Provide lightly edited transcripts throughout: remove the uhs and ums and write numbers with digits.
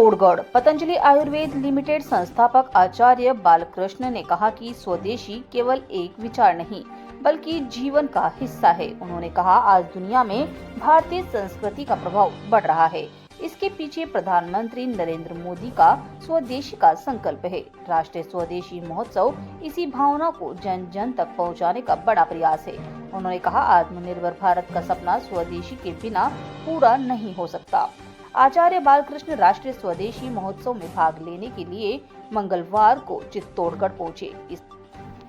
Chittorgarh. Patanjali Ayurveda limited संस्थापक आचार्य बालकृष्ण ने कहा कि स्वदेशी केवल एक विचार नहीं बल्कि जीवन का हिस्सा है। उन्होंने कहा, आज दुनिया में भारतीय संस्कृति का प्रभाव बढ़ रहा है। इसके पीछे प्रधानमंत्री नरेंद्र मोदी का स्वदेशी का संकल्प है। राष्ट्रीय स्वदेशी महोत्सव इसी भावना को जन जन तक पहुंचाने का बड़ा प्रयास है। उन्होंने कहा, आत्मनिर्भर भारत का सपना स्वदेशी के बिना पूरा नहीं हो सकता। आचार्य बालकृष्ण राष्ट्रीय स्वदेशी महोत्सव में भाग लेने के लिए मंगलवार को चित्तौड़गढ़ पहुंचे।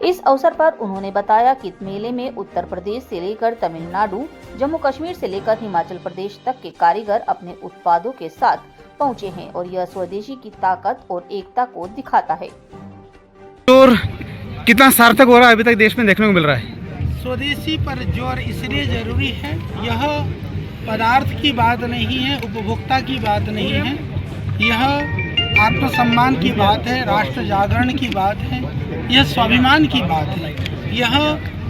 इस अवसर पर उन्होंने बताया कि मेले में उत्तर प्रदेश से लेकर तमिलनाडु, जम्मू कश्मीर से लेकर हिमाचल प्रदेश तक के कारीगर अपने उत्पादों के साथ पहुंचे हैं और यह स्वदेशी की ताकत और एकता को दिखाता है। और कितना सार्थक हो रहा है अभी तक देश में देखने को मिल रहा है। स्वदेशी पर जोर इसलिए जरूरी है, यह पदार्थ की बात नहीं है, उपभोक्ता की बात नहीं है, यह आत्मसम्मान की बात है, राष्ट्र जागरण की बात है, यह स्वाभिमान की बात है। यह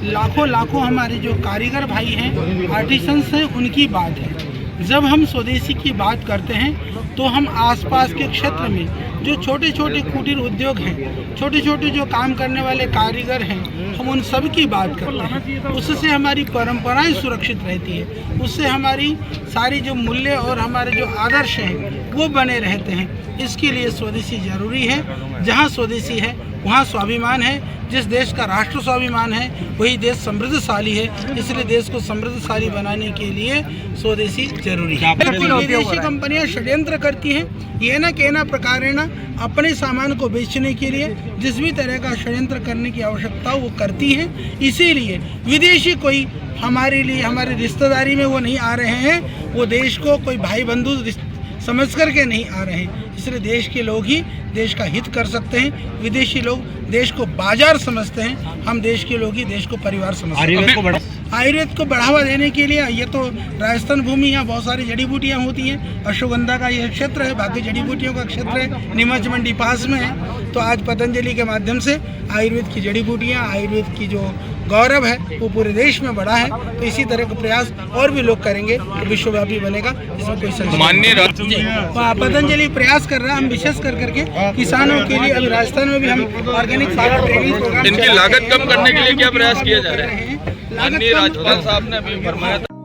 लाखों हमारे जो कारीगर भाई हैं, आर्टिसंस हैं, उनकी बात है। जब हम स्वदेशी की बात करते हैं तो हम आसपास के क्षेत्र में जो छोटे छोटे कुटीर उद्योग हैं, छोटे छोटे जो काम करने वाले कारीगर हैं, हम उन सब की बात करते हैं। उससे हमारी परंपराएं सुरक्षित रहती है, उससे हमारी सारी जो मूल्य और हमारे जो आदर्श हैं वो बने रहते हैं। इसके लिए स्वदेशी जरूरी है। जहाँ स्वदेशी है वहाँ स्वाभिमान है। जिस देश का राष्ट्र स्वाभिमान है वही देश समृद्धशाली है। इसलिए देश को समृद्धशाली बनाने के लिए स्वदेशी जरूरी है। बिल्कुल विदेशी कंपनियां षड्यंत्र करती हैं, ये न कहना प्रकारेण अपने सामान को बेचने के लिए जिस भी तरह का षड्यंत्र करने की आवश्यकता वो करती हैं। इसीलिए विदेशी कोई हमारे लिए हमारी रिश्तेदारी में वो नहीं आ रहे हैं, वो देश को कोई भाई बंधु समझ करके नहीं आ रहे हैं। इसलिए देश के लोग ही देश का हित कर सकते हैं। विदेशी लोग देश को बाजार समझते हैं, हम देश के लोग ही देश को परिवार समझते हैं। आयुर्वेद को बढ़ावा देने के लिए ये तो राजस्थान भूमि, यहाँ बहुत सारी जड़ी बूटियाँ होती हैं। अश्वगंधा का यह क्षेत्र है, बाकी जड़ी बूटियों का क्षेत्र है, नीमच मंडी पास में है। तो आज पतंजलि के माध्यम से आयुर्वेद की जड़ी बूटियाँ, आयुर्वेद की जो गौरव है वो पूरे देश में बढ़ा है। तो इसी तरह का प्रयास और भी लोग करेंगे तो विश्वव्यापी बनेगा, इसमें कोई संशय। पतंजलि प्रयास कर रहा है, हम विशेष करके किसानों के लिए अभी राजस्थान में भी हम ऑर्गेनिक फार्मर ट्रेनिंग प्रोग्राम, इनकी लागत कम करने के लिए क्या प्रयास किया जा रहा है? माननीय राज्यपाल साहब ने अभी फरमाया था।